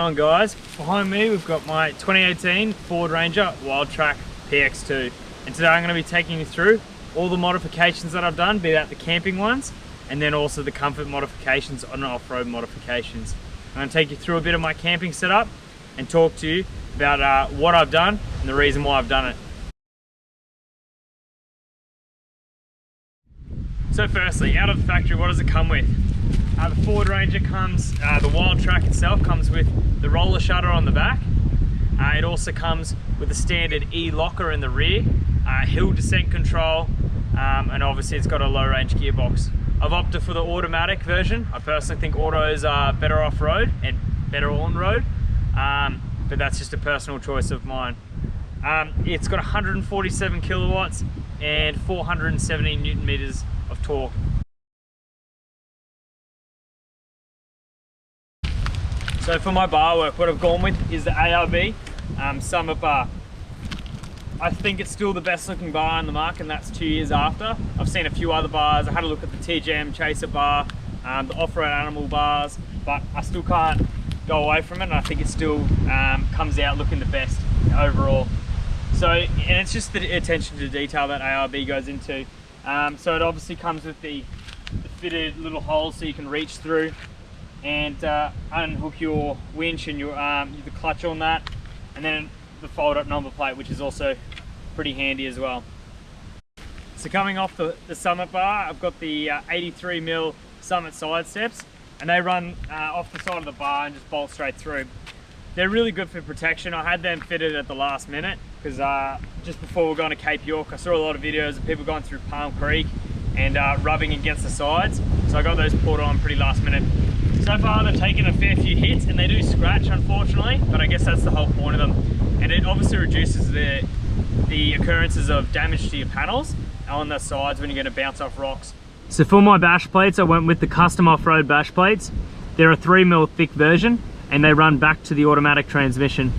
on, guys? Behind me we've got my 2018 Ford Ranger Wildtrak PXII, and today I'm going to be taking you through all the modifications that I've done, be that the camping ones and then also the comfort modifications and off-road modifications. I'm going to take you through a bit of my camping setup and talk to you about what I've done and the reason why I've done it. So firstly, out of the factory, what does it come with? The Ford Ranger comes, the Wildtrak itself comes with the roller shutter on the back. It also comes with a standard E-locker in the rear, hill descent control, and obviously it's got a low range gearbox. I've opted for the automatic version. I personally think autos are better off-road and better on-road, but that's just a personal choice of mine. It's got 147 kilowatts and 470 Newton meters of torque. So for my bar work, what I've gone with is the ARB Summit bar. I think it's still the best looking bar in the market, and that's 2 years after. I've seen a few other bars. I had a look at the TGM Chaser bar, the off-road animal bars, but I still can't go away from it, and I think it still comes out looking the best overall. So, and it's just the attention to detail that ARB goes into. So it obviously comes with the fitted little holes so you can reach through and unhook your winch and your the clutch on that, and then the fold-up number plate, which is also pretty handy as well. So coming off the Summit bar, I've got the 83mm Summit side steps, and they run off the side of the bar and just bolt straight through. They're really good for protection. I had them fitted at the last minute because just before we were going to Cape York, I saw a lot of videos of people going through Palm Creek and rubbing against the sides, so I got those put on pretty last minute. So far they've taken a fair few hits and they do scratch, unfortunately, but I guess that's the whole point of them. And it obviously reduces the occurrences of damage to your panels on the sides when you're going to bounce off rocks. So for my bash plates, I went with the custom off-road bash plates. They're a 3mm thick version and they run back to the automatic transmission.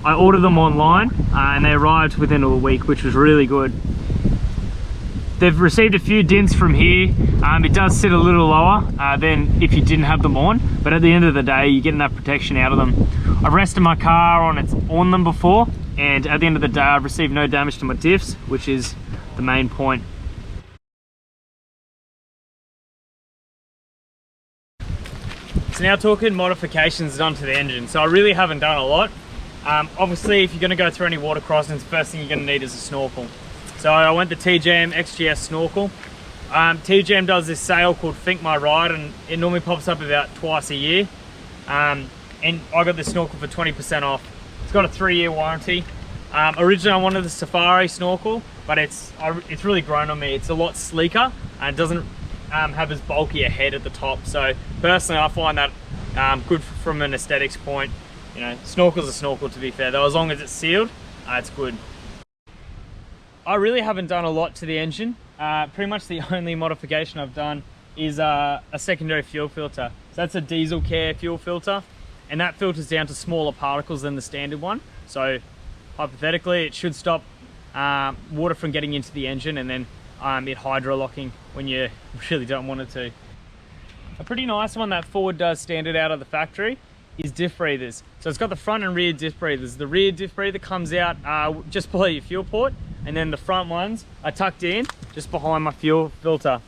I ordered them online and they arrived within a week, which was really good. They've received a few dents from here. It does sit a little lower than if you didn't have them on, but at the end of the day, you're getting that protection out of them. I've rested my car on them before, and at the end of the day, I've received no damage to my diffs, which is the main point. So now talking modifications done to the engine. So I really haven't done a lot. Obviously, if you're going to go through any water crossings, the first thing you're going to need is a snorkel. So I went the TGM XGS snorkel. TGM does this sale called Think My Ride, and it normally pops up about twice a year. And I got this snorkel for 20% off. It's got a 3-year warranty. Originally I wanted the Safari snorkel, but it's really grown on me. It's a lot sleeker and it doesn't have as bulky a head at the top. So personally I find that good from an aesthetics point. You know, snorkel's a snorkel, to be fair, though, as long as it's sealed, it's good. I really haven't done a lot to the engine. Pretty much the only modification I've done is a secondary fuel filter. So that's a diesel care fuel filter, and that filters down to smaller particles than the standard one. So hypothetically, it should stop water from getting into the engine and then it hydro-locking when you really don't want it to. A pretty nice one that Ford does standard out of the factory is diff breathers. So it's got the front and rear diff breathers. The rear diff breather comes out just below your fuel port, and then the front ones are tucked in just behind my fuel filter.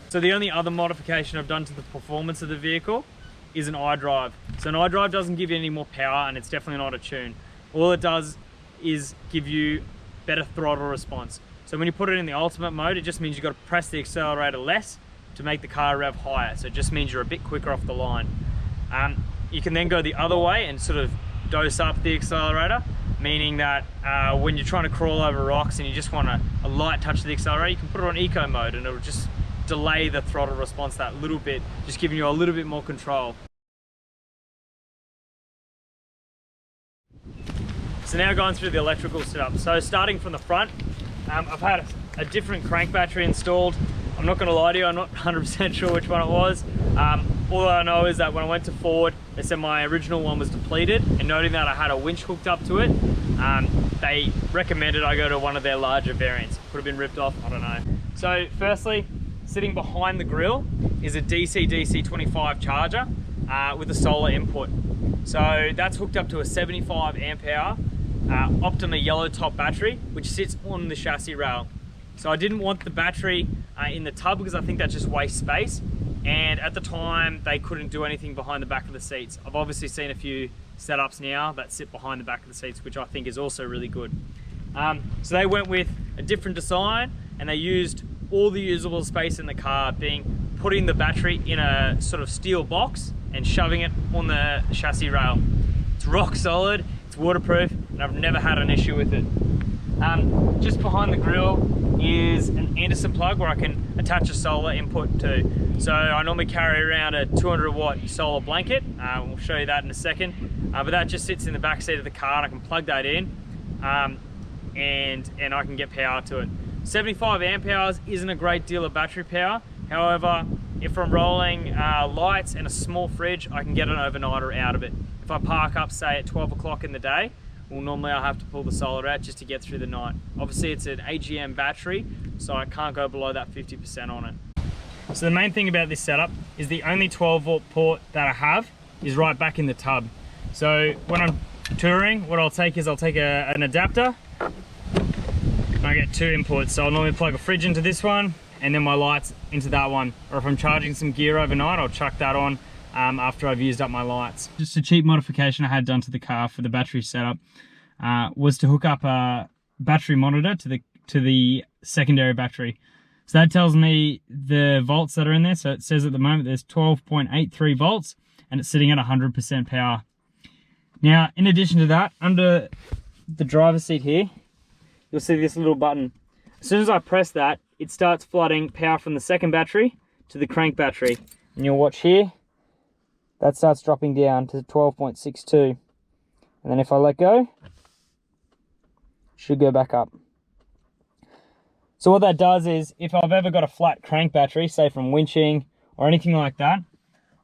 So the only other modification I've done to the performance of the vehicle is an iDrive. So an iDrive doesn't give you any more power, and it's definitely not a tune. All it does is give you better throttle response. So when you put it in the ultimate mode, it just means you've got to press the accelerator less to make the car rev higher. So it just means you're a bit quicker off the line. You can then go the other way and sort of dose up the accelerator, meaning that when you're trying to crawl over rocks and you just want a light touch of the accelerator, you can put it on eco mode and it'll just delay the throttle response that little bit, just giving you a little bit more control. So now going through the electrical setup. So starting from the front, I've had a different crank battery installed. I'm not going to lie to you, I'm not 100% sure which one it was. All I know is that when I went to Ford, they said my original one was depleted, and noting that I had a winch hooked up to it, they recommended I go to one of their larger variants. Could have been ripped off, I don't know. So firstly, sitting behind the grill is a DC 25 charger with a solar input. So that's hooked up to a 75 amp hour Optima yellow top battery, which sits on the chassis rail. So I didn't want the battery in the tub because I think that just wastes space. And at the time, they couldn't do anything behind the back of the seats. I've obviously seen a few setups now that sit behind the back of the seats, which I think is also really good. So they went with a different design, and they used all the usable space in the car, being putting the battery in a sort of steel box and shoving it on the chassis rail. It's rock solid, it's waterproof, and I've never had an issue with it. Just behind the grill is an Anderson plug where I can attach a solar input to. So I normally carry around a 200 watt solar blanket. We'll show you that in a second. But that just sits in the back seat of the car, and I can plug that in and I can get power to it. 75 amp hours isn't a great deal of battery power. However, if I'm rolling lights and a small fridge, I can get an overnighter out of it. If I park up, say at 12 o'clock in the day, well, normally I'll have to pull the solar out just to get through the night. Obviously it's an AGM battery, so I can't go below that 50% on it. So the main thing about this setup is the only 12 volt port that I have is right back in the tub. So when I'm touring, what I'll take is an adapter, and I get two inputs. So I'll normally plug a fridge into this one, and then my lights into that one. Or if I'm charging some gear overnight, I'll chuck that on after I've used up my lights. Just a cheap modification I had done to the car for the battery setup was to hook up a battery monitor to the secondary battery. So that tells me the volts that are in there. So it says at the moment there's 12.83 volts, and it's sitting at 100% power. Now, in addition to that, under the driver's seat here, you'll see this little button. As soon as I press that, it starts flooding power from the second battery to the crank battery. And you'll watch here, that starts dropping down to 12.62. And then if I let go, it should go back up. So what that does is, if I've ever got a flat crank battery, say from winching or anything like that,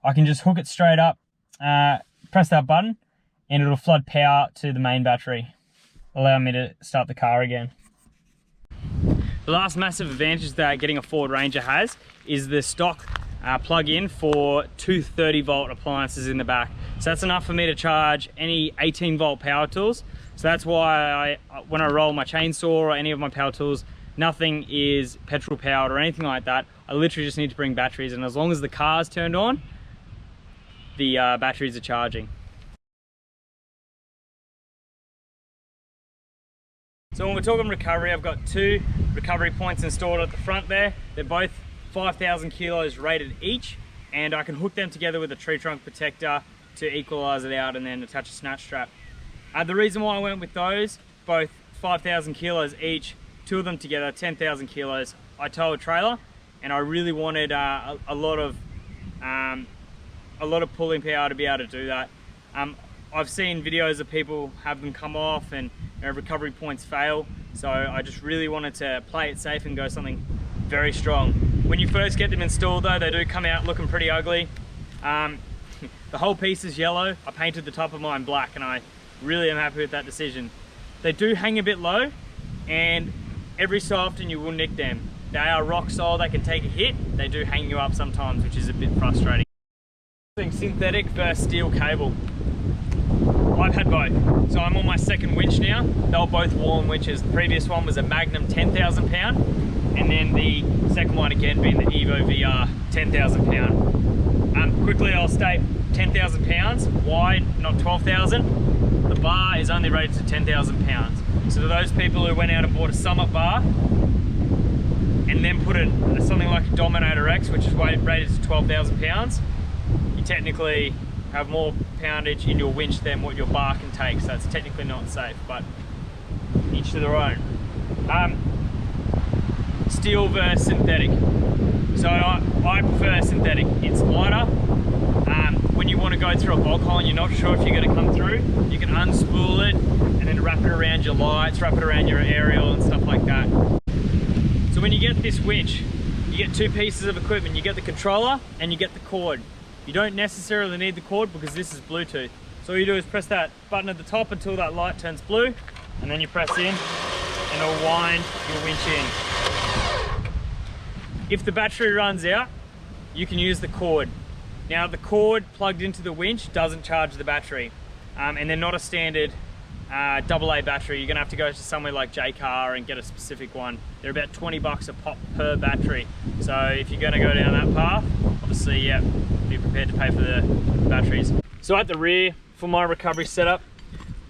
I can just hook it straight up, press that button, and it'll flood power to the main battery, allow me to start the car again. The last massive advantage that getting a Ford Ranger has is the stock plug-in for two 30 volt appliances in the back. So that's enough for me to charge any 18 volt power tools. So that's why when I roll my chainsaw or any of my power tools, nothing is petrol powered or anything like that. I literally just need to bring batteries, and as long as the car's turned on, the batteries are charging. So when we're talking recovery, I've got two recovery points installed at the front there. They're both 5,000 kilos rated each, and I can hook them together with a tree trunk protector to equalize it out and then attach a snatch strap. The reason why I went with those, both 5,000 kilos each, two of them together, 10,000 kilos, I tow a trailer, and I really wanted a lot of pulling power to be able to do that. I've seen videos of people have them come off and recovery points fail, so I just really wanted to play it safe and go something very strong. When you first get them installed though, they do come out looking pretty ugly. The whole piece is yellow. I painted the top of mine black, and I really am happy with that decision. They do hang a bit low, and every so often you will nick them. They are rock solid, they can take a hit. They do hang you up sometimes, which is a bit frustrating. Synthetic versus steel cable. I've had both. So I'm on my second winch now. They were both Wallen winches. The previous one was a Magnum 10,000 pound, and then the second one again being the Evo VR 10,000 pound. Quickly I'll state 10,000 pounds wide, not 12,000. The bar is only rated to 10,000 pounds. So to those people who went out and bought a Summit bar and then put something like a Dominator X, which is rated to 12,000 pounds, you technically have more poundage in your winch than what your bar can take, so it's technically not safe, but each to their own. Steel versus synthetic. So I prefer synthetic. It's lighter. When you want to go through a bog hole and you're not sure if you're going to come through, you can unspool it and then wrap it around your lights, wrap it around your aerial and stuff like that. So when you get this winch, you get two pieces of equipment. You get the controller and you get the cord. You don't necessarily need the cord because this is Bluetooth. So all you do is press that button at the top until that light turns blue, and then you press in and it'll wind your winch in. If the battery runs out, you can use the cord. Now the cord plugged into the winch doesn't charge the battery, and they're not a standard AA battery. You're gonna have to go to somewhere like J-Car and get a specific one. They're about 20 bucks a pop per battery. So if you're gonna go down that path, obviously, yeah, be prepared to pay for the batteries. So at the rear, for my recovery setup,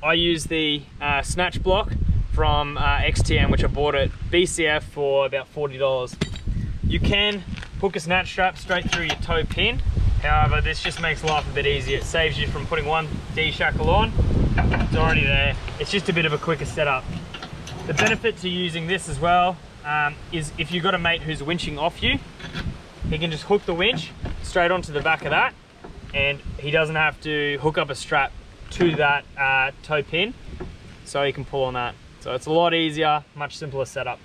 I use the snatch block from XTM, which I bought at BCF for about $40. You can hook a snatch strap straight through your toe pin. However, this just makes life a bit easier. It saves you from putting one D-shackle on. It's already there. It's just a bit of a quicker setup. The benefit to using this as well is if you've got a mate who's winching off you, he can just hook the winch straight onto the back of that, and he doesn't have to hook up a strap to that toe pin, so he can pull on that. So it's a lot easier, much simpler setup.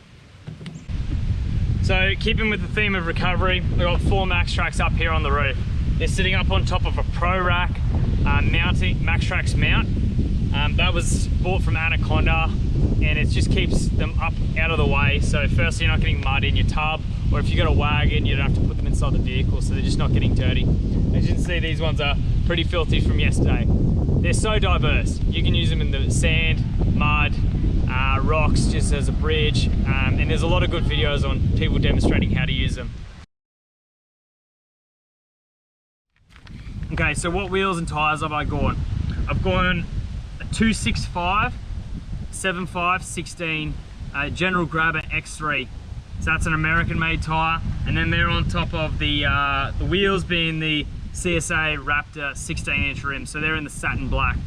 So keeping with the theme of recovery, we've got 4 MaxTrax up here on the roof. They're sitting up on top of a Pro Rack mounting MaxTrax mount. That was bought from Anaconda, and it just keeps them up out of the way. So firstly, you're not getting mud in your tub, or if you've got a wagon, you don't have to put them inside the vehicle, so they're just not getting dirty. As you can see, these ones are pretty filthy from yesterday. They're so diverse. You can use them in the sand, mud, rocks just as a bridge, and there's a lot of good videos on people demonstrating how to use them. Okay, so what wheels and tyres have I gone? I've gone a 265, 75, 16 General Grabber X3. So that's an American made tyre, and then they're on top of the wheels being the CSA Raptor 16-inch rims, so they're in the satin black.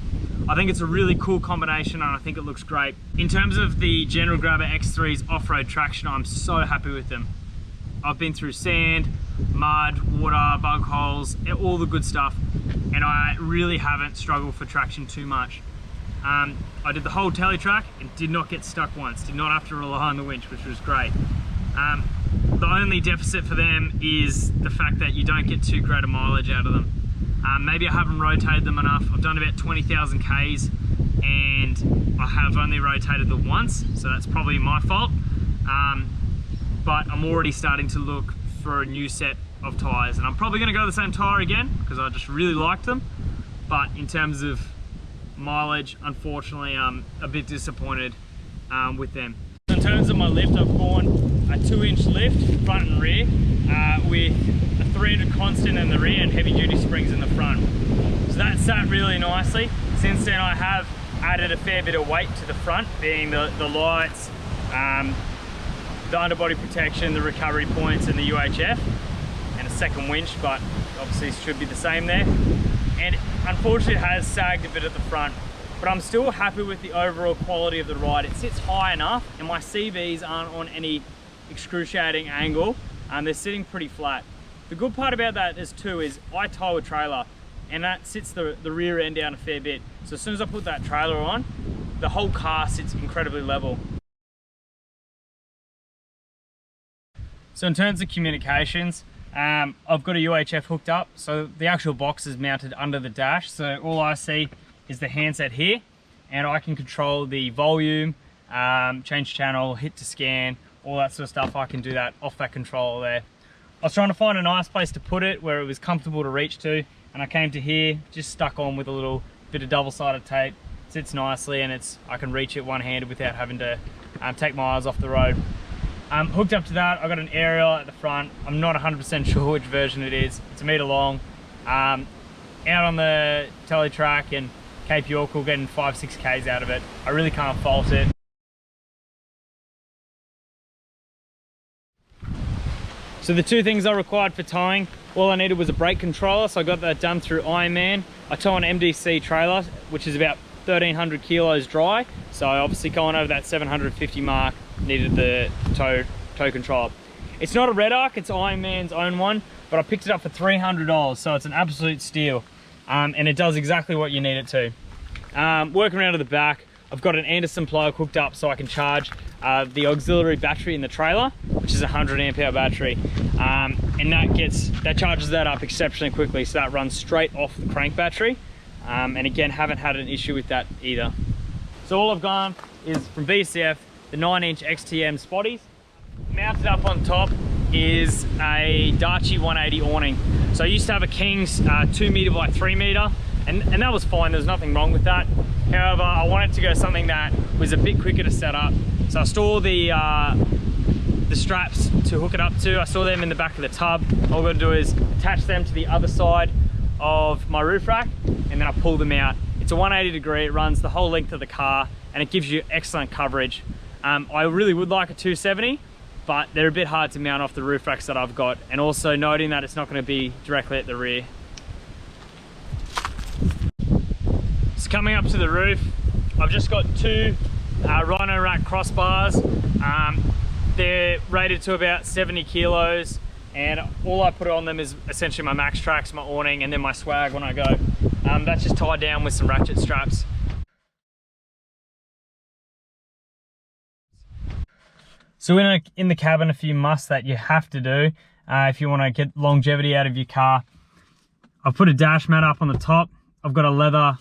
I think it's a really cool combination, and I think it looks great. In terms of the General Grabber X3's off-road traction, I'm so happy with them. I've been through sand, mud, water, bug holes, all the good stuff, and I really haven't struggled for traction too much. I did the whole tele track and did not get stuck once, did not have to rely on the winch, which was great. The only deficit for them is the fact that you don't get too great a mileage out of them. Maybe I haven't rotated them enough. I've done about 20,000 Ks and I have only rotated them once, so that's probably my fault. But I'm already starting to look for a new set of tyres, and I'm probably going to go the same tyre again because I just really liked them. But in terms of mileage, unfortunately, I'm a bit disappointed with them. In terms of my lift, I've gone a 2-inch lift, front and rear, with a 300 constant in the rear and heavy duty springs in the front. So that sat really nicely. Since then I have added a fair bit of weight to the front, being the lights, the underbody protection, the recovery points and the UHF, and a second winch, but obviously it should be the same there. And unfortunately it has sagged a bit at the front, but I'm still happy with the overall quality of the ride. It sits high enough and my CVs aren't on any excruciating angle, and they're sitting pretty flat. The good part about that is I tow a trailer, and that sits the rear end down a fair bit. So as soon as I put that trailer on, the whole car sits incredibly level. So in terms of communications, I've got a UHF hooked up, so the actual box is mounted under the dash, so all I see is the handset here, and I can control the volume, change channel, hit to scan, all that sort of stuff. I can do that off that controller there. I was trying to find a nice place to put it where it was comfortable to reach to, and I came to here, just stuck on with a little bit of double-sided tape. It sits nicely, and I can reach it one-handed without having to take my eyes off the road. Hooked up to that, I've got an aerial at the front. I'm not 100% sure which version it is. It's a metre long. Out on the tele track and Cape York, we're getting 5-6 Ks out of it. I really can't fault it. So the two things I required for towing, all I needed was a brake controller, so I got that done through Ironman. I tow an MDC trailer, which is about 1,300 kilos dry, so obviously going over that 750 mark, needed the tow controller. It's not a Red Arc, it's Ironman's own one, but I picked it up for $300, so it's an absolute steal. And it does exactly what you need it to. Working around to the back, I've got an Anderson plug hooked up so I can charge the auxiliary battery in the trailer, which is a 100 amp hour battery, and that charges that up exceptionally quickly, so that runs straight off the crank battery. And again, haven't had an issue with that either. So all I've gone is from BCF, the 9-inch XTM spotties, mounted up on top is a Dachi 180 awning. So I used to have a King's 2 meter by 3 meter, and that was fine. There's nothing wrong with that. However, I wanted to go something that was a bit quicker to set up. So I store the straps to hook it up to. I store them in the back of the tub. All I've got to do is attach them to the other side of my roof rack, and then I pull them out. It's a 180 degree, it runs the whole length of the car, and it gives you excellent coverage. I really would like a 270, but they're a bit hard to mount off the roof racks that I've got, and also noting that it's not going to be directly at the rear. So coming up to the roof, I've just got two Rhino Rack crossbars. They're rated to about 70 kilos, and all I put on them is essentially my Max Tracks, my awning, and then my swag when I go. That's just tied down with some ratchet straps. So in the cabin, a few musts that you have to do if you want to get longevity out of your car. I've put a dash mat up on the top. I've got a leather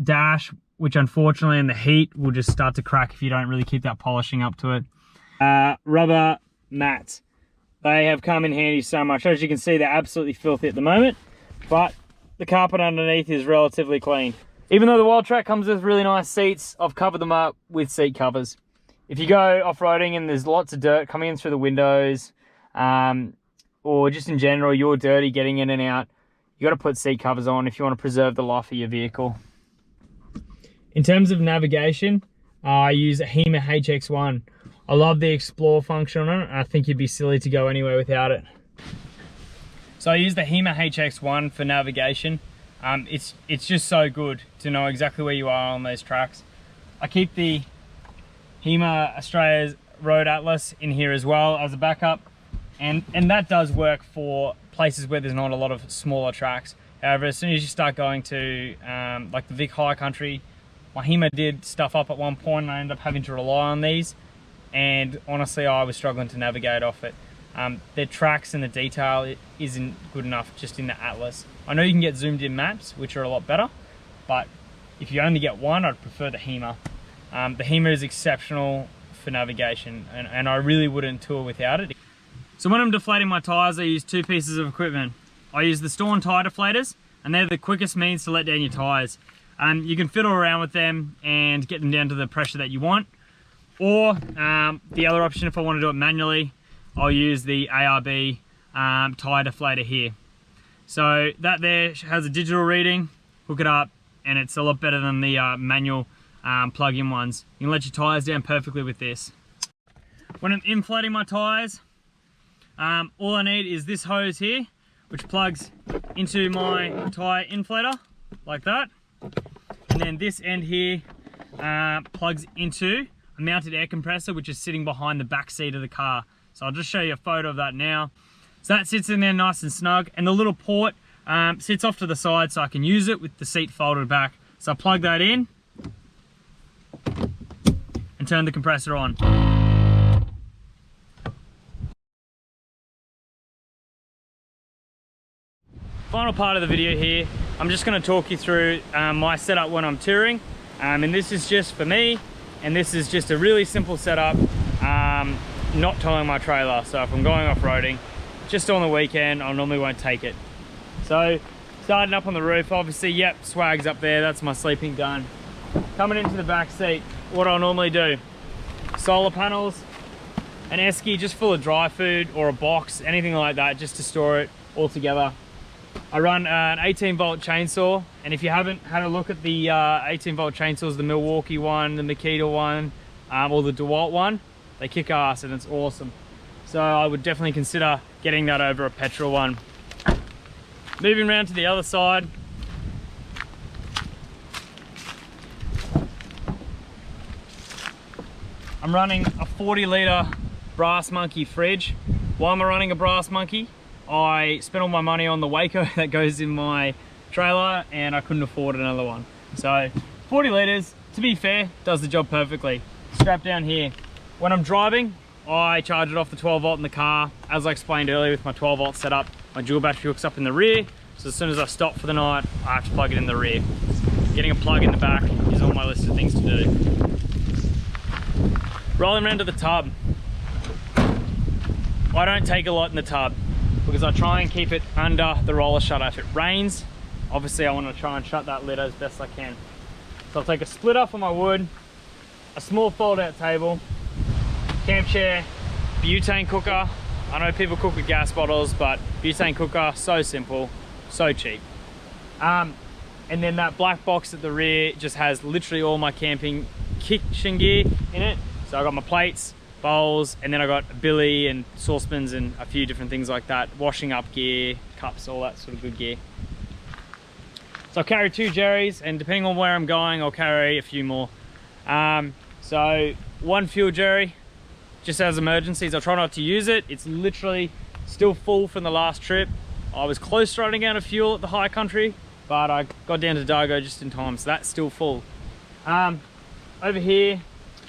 dash, which unfortunately in the heat will just start to crack if you don't really keep that polishing up to it. Rubber mats. They have come in handy so much. As you can see, they're absolutely filthy at the moment, but the carpet underneath is relatively clean. Even though the Wildtrak comes with really nice seats, I've covered them up with seat covers. If you go off-roading and there's lots of dirt coming in through the windows, or just in general, you're dirty getting in and out, you got to put seat covers on if you want to preserve the life of your vehicle. In terms of navigation, I use a HEMA HX1. I love the Explore function on it. I think you'd be silly to go anywhere without it. So I use the HEMA HX1 for navigation. It's just so good to know exactly where you are on those tracks. I keep the HEMA Australia's Road Atlas in here as well as a backup, and that does work for places where there's not a lot of smaller tracks. However, as soon as you start going to like the Vic High Country, my HEMA did stuff up at one point and I ended up having to rely on these, and honestly I was struggling to navigate off it. The tracks and the detail isn't good enough just in the Atlas. I know you can get zoomed in maps, which are a lot better, but if you only get one, I'd prefer the HEMA. The HEMA is exceptional for navigation, and I really wouldn't tour without it. So when I'm deflating my tyres, I use two pieces of equipment. I use the Storm tyre deflators, and they're the quickest means to let down your tyres. You can fiddle around with them and get them down to the pressure that you want. Or the other option, if I want to do it manually, I'll use the ARB tyre deflator here. So that there has a digital reading, hook it up, and it's a lot better than the manual plug-in ones. You can let your tyres down perfectly with this. When I'm inflating my tyres, all I need is this hose here, which plugs into my tyre inflator, like that. And then this end here plugs into a mounted air compressor, which is sitting behind the back seat of the car. So I'll just show you a photo of that now. So that sits in there nice and snug, and the little port sits off to the side so I can use it with the seat folded back. So I plug that in and turn the compressor on. Final part of the video here, I'm just going to talk you through my setup when I'm touring, and this is just for me, and this is just a really simple setup, not towing my trailer. So if I'm going off-roading, just on the weekend, I normally won't take it. So starting up on the roof, obviously, yep, swag's up there, that's my sleeping gun. Coming into the back seat, what I'll normally do, solar panels, an esky just full of dry food, or a box, anything like that, just to store it all together. I run an 18 volt chainsaw, and if you haven't had a look at the 18 volt chainsaws, the Milwaukee one, the Makita one, or the DeWalt one, they kick ass and it's awesome. So I would definitely consider getting that over a petrol one. Moving around to the other side, I'm running a 40 litre Brass Monkey fridge. Why am I running a Brass Monkey? I spent all my money on the Waco that goes in my trailer, and I couldn't afford another one. So 40 litres, to be fair, does the job perfectly. Strap down here. When I'm driving, I charge it off the 12 volt in the car. As I explained earlier with my 12 volt setup, my dual battery hooks up in the rear. So as soon as I stop for the night, I have to plug it in the rear. Getting a plug in the back is on my list of things to do. Rolling around to the tub. I don't take a lot in the tub because I try and keep it under the roller shutter. If it rains, obviously I want to try and shut that lid as best I can. So I'll take a splitter for my wood, a small fold-out table, camp chair, butane cooker. I know people cook with gas bottles, but butane cooker, so simple, so cheap. And then that black box at the rear just has literally all my camping kitchen gear in it. So I got my plates, bowls, and then I got a billy and saucepans and a few different things like that. Washing up gear, cups, all that sort of good gear. So I'll carry 2 jerrys, and depending on where I'm going, I'll carry a few more. So 1 fuel jerry, just as emergencies. I'll try not to use it. It's literally still full from the last trip. I was close to running out of fuel at the high country, but I got down to Dargo just in time, so that's still full. Over here,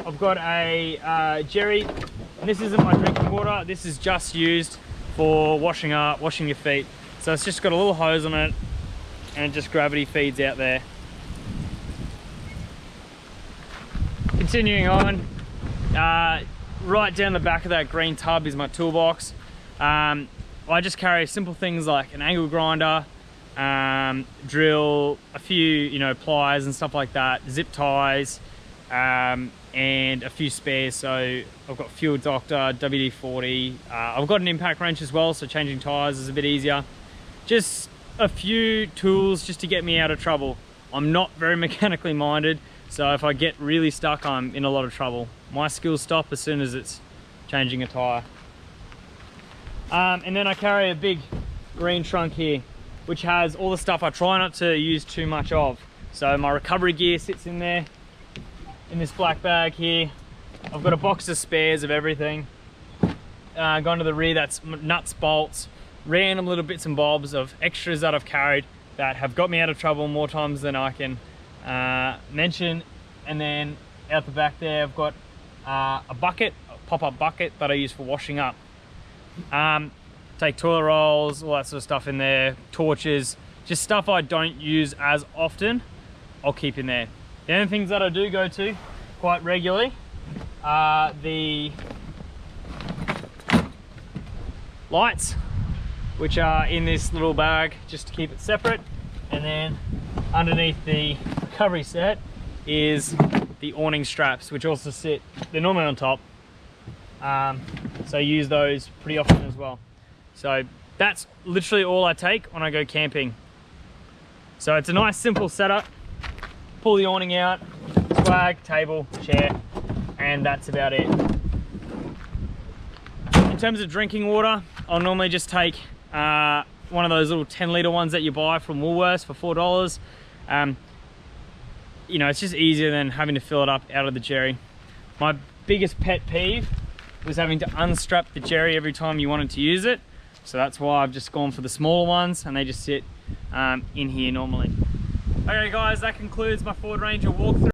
I've got a jerry, and this isn't my drinking water. This is just used for washing up, washing your feet. So it's just got a little hose on it, and just gravity feeds out there. Continuing on, right down the back of that green tub is my toolbox. I just carry simple things like an angle grinder, drill, a few pliers and stuff like that, zip ties, and a few spares. So I've got Fuel Doctor, WD-40. I've got an impact wrench as well, so changing tires is a bit easier. Just a few tools just to get me out of trouble. I'm not very mechanically minded, so if I get really stuck, I'm in a lot of trouble. My skills stop as soon as it's changing a tire. And then I carry a big green trunk here, which has all the stuff I try not to use too much of. So my recovery gear sits in there, in this black bag here. I've got a box of spares of everything. Gone to the rear, that's nuts, bolts, random little bits and bobs of extras that I've carried that have got me out of trouble more times than I can mention. And then out the back there, I've got a bucket, a pop-up bucket that I use for washing up. Take toilet rolls, all that sort of stuff in there, torches, just stuff I don't use as often, I'll keep in there. The only things that I do go to quite regularly are the lights, which are in this little bag just to keep it separate. And then underneath the recovery set is the awning straps, which also sit, they're normally on top. So I use those pretty often as well. So that's literally all I take when I go camping. So it's a nice simple setup. Pull the awning out, swag, table, chair, and that's about it. In terms of drinking water, I'll normally just take one of those little 10-litre ones that you buy from Woolworths for $4. It's just easier than having to fill it up out of the jerry. My biggest pet peeve was having to unstrap the jerry every time you wanted to use it. So that's why I've just gone for the smaller ones, and they just sit in here normally. Okay guys, that concludes my Ford Ranger walkthrough.